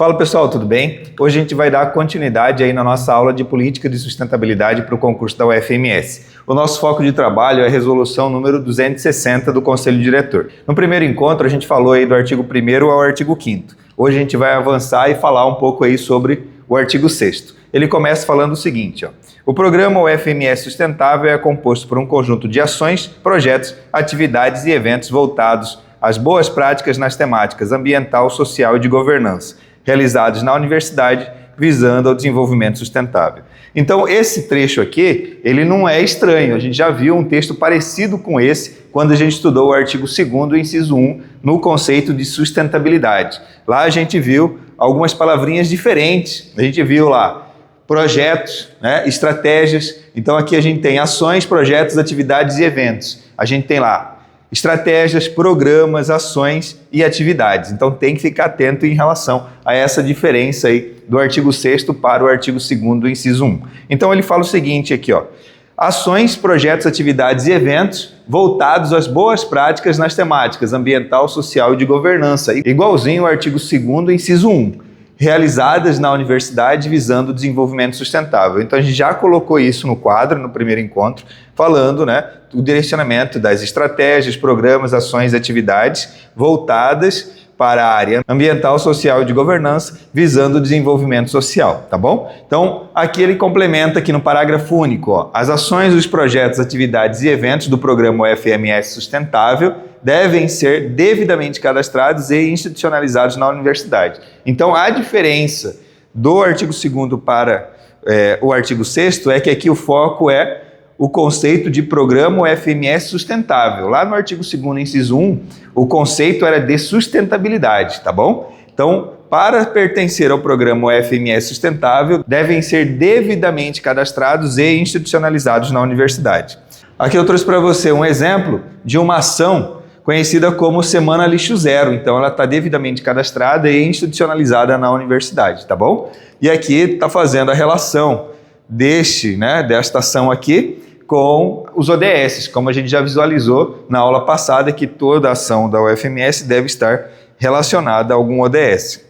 Fala pessoal, tudo bem? Hoje a gente vai dar continuidade aí na nossa aula de Política de Sustentabilidade para o concurso da UFMS. O nosso foco de trabalho é a resolução número 260 do Conselho Diretor. No primeiro encontro a gente falou aí do artigo 1º ao artigo 5º. Hoje a gente vai avançar e falar um pouco aí sobre o artigo 6º. Ele começa falando o seguinte, ó. O programa UFMS Sustentável é composto por um conjunto de ações, projetos, atividades e eventos voltados às boas práticas nas temáticas ambiental, social e de governança, realizados na universidade, visando ao desenvolvimento sustentável. Então, esse trecho aqui, ele não é estranho, a gente já viu um texto parecido com esse quando a gente estudou o artigo 2º, inciso 1, no conceito de sustentabilidade. Lá a gente viu algumas palavrinhas diferentes, a gente viu lá projetos, né, estratégias, então aqui a gente tem ações, projetos, atividades e eventos. A gente tem lá estratégias, programas, ações e atividades. Então tem que ficar atento em relação a essa diferença aí do artigo 6º para o artigo 2º, inciso 1. Então ele fala o seguinte aqui, ó. Ações, projetos, atividades e eventos voltados às boas práticas nas temáticas ambiental, social e de governança. Igualzinho ao artigo 2º, inciso 1. Realizadas na universidade visando o desenvolvimento sustentável. Então a gente já colocou isso no quadro, no primeiro encontro, falando, né, do direcionamento das estratégias, programas, ações e atividades voltadas para a área ambiental, social e de governança, visando o desenvolvimento social, tá bom? Então, aqui ele complementa aqui no parágrafo único, ó, as ações, os projetos, atividades e eventos do programa UFMS Sustentável devem ser devidamente cadastrados e institucionalizados na universidade. Então, a diferença do artigo 2º para o artigo 6º é que aqui o foco é o conceito de programa UFMS sustentável. Lá no artigo 2º, inciso 1, o conceito era de sustentabilidade, tá bom? Então, para pertencer ao programa UFMS sustentável, devem ser devidamente cadastrados e institucionalizados na universidade. Aqui eu trouxe para você um exemplo de uma ação conhecida como Semana Lixo Zero. Então, ela está devidamente cadastrada e institucionalizada na universidade, tá bom? E aqui está fazendo a relação desta ação aqui com os ODS, como a gente já visualizou na aula passada, que toda ação da UFMS deve estar relacionada a algum ODS.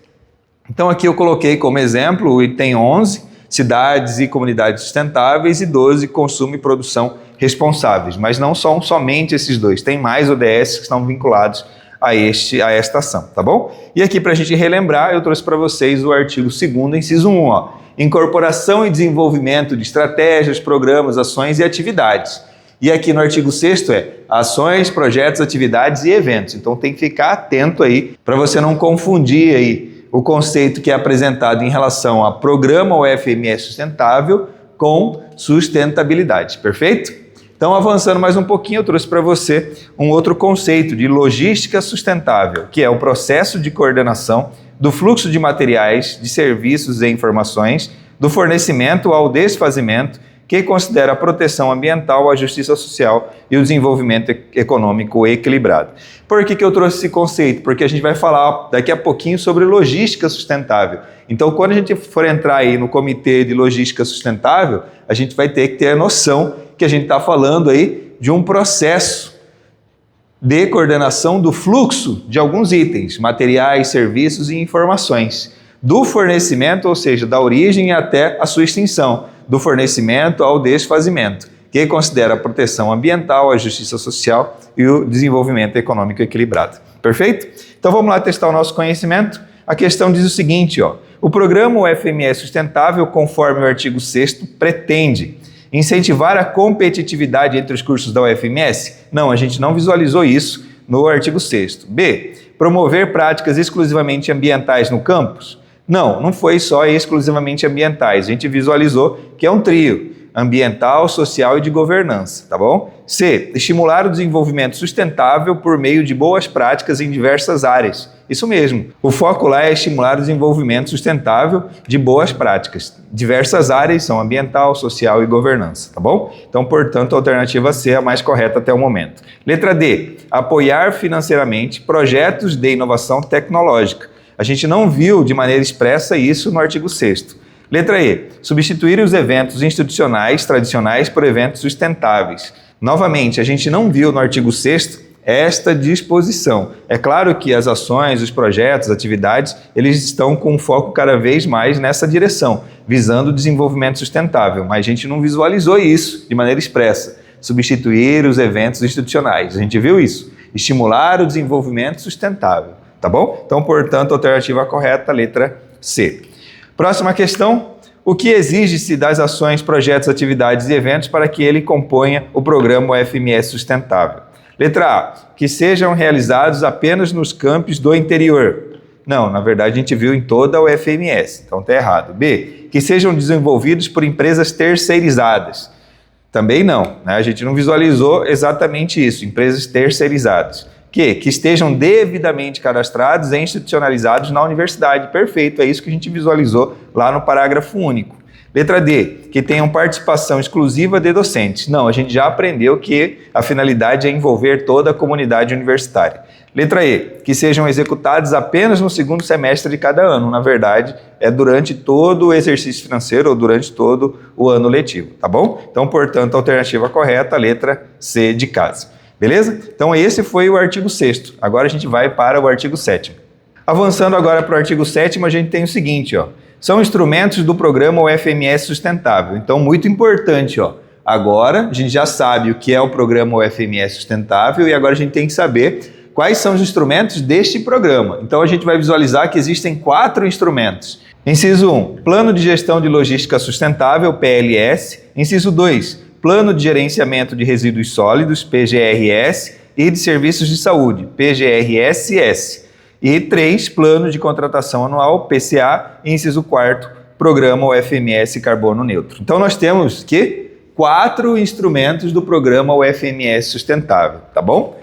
Então aqui eu coloquei como exemplo o item 11, cidades e comunidades sustentáveis, e 12, consumo e produção responsáveis. Mas não são somente esses dois, tem mais ODS que estão vinculados a esta ação, tá bom? E aqui para a gente relembrar, eu trouxe para vocês o artigo 2º, inciso 1, ó. Incorporação e desenvolvimento de estratégias, programas, ações e atividades. E aqui no artigo 6º é ações, projetos, atividades e eventos. Então tem que ficar atento aí para você não confundir aí o conceito que é apresentado em relação a programa UFMS sustentável com sustentabilidade, perfeito? Então avançando mais um pouquinho, eu trouxe para você um outro conceito de logística sustentável, que é o processo de coordenação do fluxo de materiais, de serviços e informações, do fornecimento ao desfazimento, que considera a proteção ambiental, a justiça social e o desenvolvimento econômico equilibrado. Por que eu trouxe esse conceito? Porque a gente vai falar daqui a pouquinho sobre logística sustentável. Então, quando a gente for entrar aí no Comitê de Logística Sustentável, a gente vai ter que ter a noção que a gente está falando aí de um processo de coordenação do fluxo de alguns itens, materiais, serviços e informações, do fornecimento, ou seja, da origem até a sua extinção, do fornecimento ao desfazimento, que considera a proteção ambiental, a justiça social e o desenvolvimento econômico equilibrado. Perfeito? Então vamos lá testar o nosso conhecimento. A questão diz o seguinte, ó, o programa UFMS Sustentável, conforme o artigo 6º, pretende incentivar a competitividade entre os cursos da UFMS? Não, a gente não visualizou isso no artigo 6º. B. Promover práticas exclusivamente ambientais no campus? Não foi só exclusivamente ambientais. A gente visualizou que é um trio: ambiental, social e de governança, tá bom? C. Estimular o desenvolvimento sustentável por meio de boas práticas em diversas áreas. Isso mesmo. O foco lá é estimular o desenvolvimento sustentável de boas práticas. Diversas áreas são ambiental, social e governança, tá bom? Então, portanto, a alternativa C é a mais correta até o momento. Letra D. Apoiar financeiramente projetos de inovação tecnológica. A gente não viu de maneira expressa isso no artigo 6º. Letra E. Substituir os eventos institucionais tradicionais por eventos sustentáveis. Novamente, a gente não viu no artigo 6º esta disposição. É claro que as ações, os projetos, as atividades, eles estão com foco cada vez mais nessa direção, visando o desenvolvimento sustentável, mas a gente não visualizou isso de maneira expressa. Substituir os eventos institucionais, a gente viu isso. Estimular o desenvolvimento sustentável, tá bom? Então, portanto, a alternativa correta, letra C. Próxima questão. O que exige-se das ações, projetos, atividades e eventos para que ele componha o programa UFMS Sustentável? Letra A. Que sejam realizados apenas nos campos do interior. Não, na verdade a gente viu em toda a UFMS, então está errado. B. Que sejam desenvolvidos por empresas terceirizadas. Também não, né? A gente não visualizou exatamente isso, empresas terceirizadas. Que estejam devidamente cadastrados e institucionalizados na universidade. Perfeito, é isso que a gente visualizou lá no parágrafo único. Letra D, que tenham participação exclusiva de docentes. Não, a gente já aprendeu que a finalidade é envolver toda a comunidade universitária. Letra E, que sejam executados apenas no segundo semestre de cada ano. Na verdade, é durante todo o exercício financeiro ou durante todo o ano letivo, tá bom? Então, portanto, a alternativa correta, a letra C de casa. Beleza? Então, esse foi o artigo 6º. Agora a gente vai para o artigo 7º. Avançando agora para o artigo 7º, a gente tem o seguinte, ó. São instrumentos do programa UFMS Sustentável. Então, muito importante, ó. Agora, a gente já sabe o que é o programa UFMS Sustentável e agora a gente tem que saber quais são os instrumentos deste programa. Então, a gente vai visualizar que existem 4 instrumentos. Inciso 1, Plano de Gestão de Logística Sustentável, PLS. Inciso 2, Plano de Gerenciamento de Resíduos Sólidos, PGRS, e de Serviços de Saúde, PGRSS. E 3, Plano de Contratação Anual, PCA, e inciso 4º, Programa UFMS Carbono Neutro. Então nós temos que 4 instrumentos do Programa UFMS Sustentável, tá bom?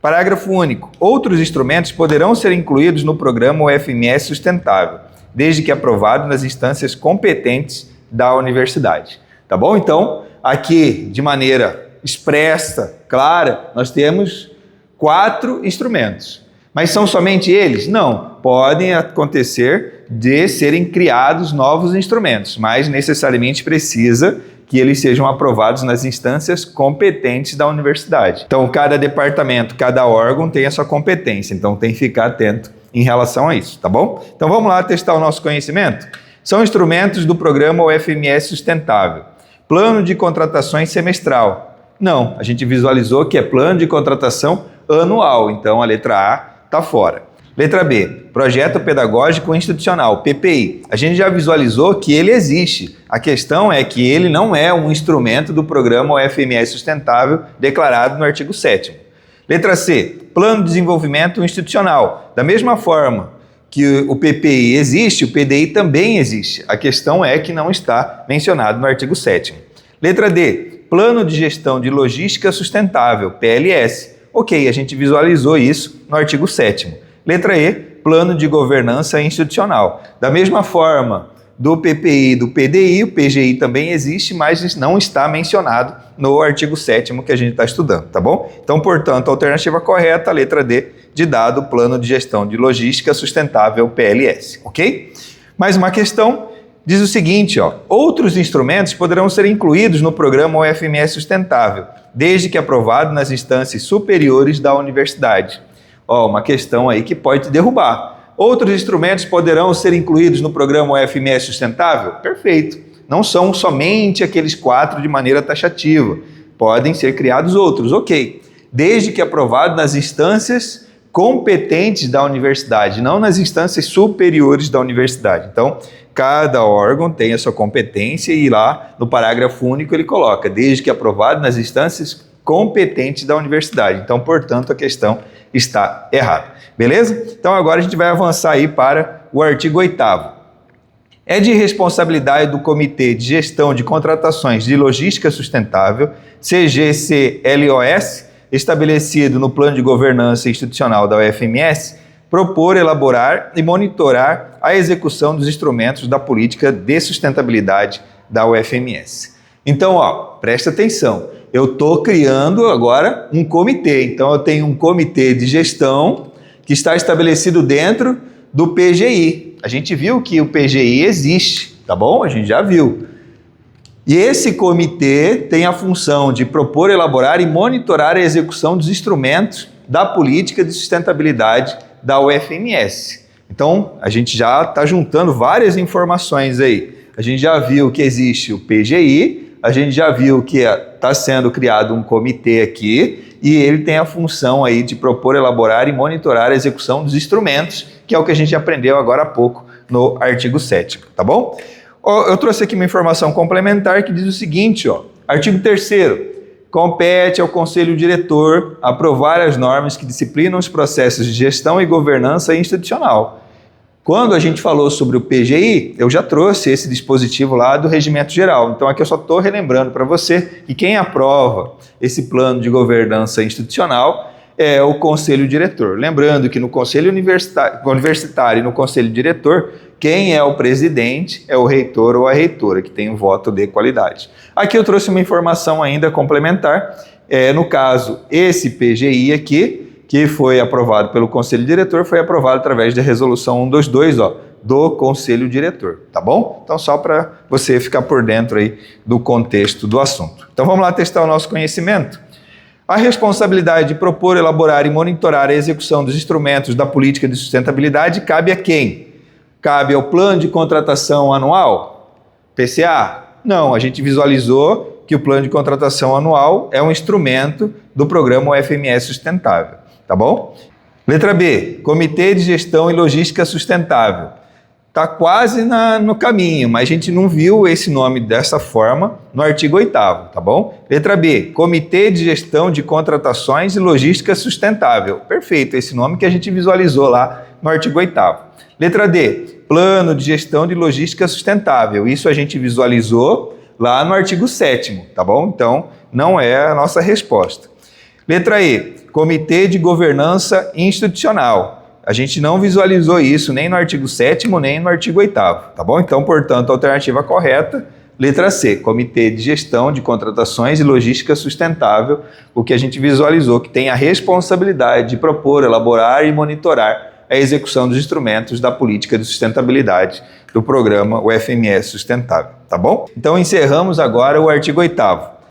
Parágrafo único. Outros instrumentos poderão ser incluídos no Programa UFMS Sustentável, desde que aprovado nas instâncias competentes da universidade, tá bom? Então, aqui, de maneira expressa, clara, nós temos 4 instrumentos. Mas são somente eles? Não. Podem acontecer de serem criados novos instrumentos, mas necessariamente precisa que eles sejam aprovados nas instâncias competentes da universidade. Então, cada departamento, cada órgão tem a sua competência, então tem que ficar atento em relação a isso, tá bom? Então, vamos lá testar o nosso conhecimento? São instrumentos do programa UFMS Sustentável. Plano de contratações semestral. Não, a gente visualizou que é plano de contratação anual, então a letra A está fora. Letra B, Projeto Pedagógico Institucional, PPI. A gente já visualizou que ele existe. A questão é que ele não é um instrumento do programa UFMS Sustentável declarado no artigo 7º. Letra C, Plano de Desenvolvimento Institucional. Da mesma forma que o PPI existe, o PDI também existe. A questão é que não está mencionado no artigo 7º. Letra D, Plano de Gestão de Logística Sustentável, PLS. Ok, a gente visualizou isso no artigo 7º. Letra E, Plano de Governança Institucional. Da mesma forma do PPI e do PDI, o PGI também existe, mas não está mencionado no artigo 7º que a gente está estudando, tá bom? Então, portanto, a alternativa correta, a letra D, de dado Plano de Gestão de Logística Sustentável, PLS, ok? Mais uma questão. Diz o seguinte, ó, outros instrumentos poderão ser incluídos no programa UFMS Sustentável, desde que aprovado nas instâncias superiores da universidade. Ó, uma questão aí que pode te derrubar. Outros instrumentos poderão ser incluídos no programa UFMS Sustentável? Perfeito. Não são somente aqueles 4 de maneira taxativa. Podem ser criados outros, ok. Desde que aprovado nas instâncias competentes da universidade, não nas instâncias superiores da universidade. Então, cada órgão tem a sua competência e lá no parágrafo único ele coloca, desde que aprovado nas instâncias competentes da universidade. Então, portanto, a questão está errada. Beleza? Então, agora a gente vai avançar aí para o artigo 8º. É de responsabilidade do Comitê de Gestão de Contratações de Logística Sustentável, CGCLOS, estabelecido no Plano de Governança Institucional da UFMS, propor, elaborar e monitorar a execução dos instrumentos da política de sustentabilidade da UFMS. Então, ó, presta atenção, eu estou criando agora um comitê, então eu tenho um comitê de gestão que está estabelecido dentro do PGI. A gente viu que o PGI existe, tá bom? A gente já viu. E esse comitê tem a função de propor, elaborar e monitorar a execução dos instrumentos da política de sustentabilidade da UFMS. Então, a gente já está juntando várias informações aí. A gente já viu que existe o PGI, a gente já viu que está sendo criado um comitê aqui e ele tem a função aí de propor, elaborar e monitorar a execução dos instrumentos, que é o que a gente aprendeu agora há pouco no artigo 7º, tá bom? Eu trouxe aqui uma informação complementar que diz o seguinte, ó, artigo 3º, compete ao Conselho Diretor aprovar as normas que disciplinam os processos de gestão e governança institucional. Quando a gente falou sobre o PGI, eu já trouxe esse dispositivo lá do Regimento Geral. Então aqui eu só estou relembrando para você que quem aprova esse plano de governança institucional é o Conselho Diretor. Lembrando que no Conselho Universitário e no Conselho Diretor, quem é o presidente é o reitor ou a reitora, que tem um voto de qualidade. Aqui eu trouxe uma informação ainda complementar. No caso, esse PGI aqui, que foi aprovado pelo Conselho Diretor, foi aprovado através da Resolução 122, do Conselho Diretor, tá bom? Então, só para você ficar por dentro aí do contexto do assunto. Então, vamos lá testar o nosso conhecimento? A responsabilidade de propor, elaborar e monitorar a execução dos instrumentos da política de sustentabilidade cabe a quem? Cabe ao Plano de Contratação Anual? PCA? Não, a gente visualizou que o Plano de Contratação Anual é um instrumento do programa UFMS Sustentável. Tá bom? Letra B, Comitê de Gestão e Logística Sustentável. Está quase no caminho, mas a gente não viu esse nome dessa forma no artigo 8º, tá bom? Letra B, Comitê de Gestão de Contratações e Logística Sustentável. Perfeito, esse nome que a gente visualizou lá no artigo 8º. Letra D, Plano de Gestão de Logística Sustentável. Isso a gente visualizou lá no artigo 7º, tá bom? Então, não é a nossa resposta. Letra E, Comitê de Governança Institucional. A gente não visualizou isso nem no artigo 7º, nem no artigo 8º, tá bom? Então, portanto, a alternativa correta, letra C, Comitê de Gestão de Contratações e Logística Sustentável, o que a gente visualizou que tem a responsabilidade de propor, elaborar e monitorar a execução dos instrumentos da política de sustentabilidade do programa UFMS Sustentável, tá bom? Então, encerramos agora o artigo 8º.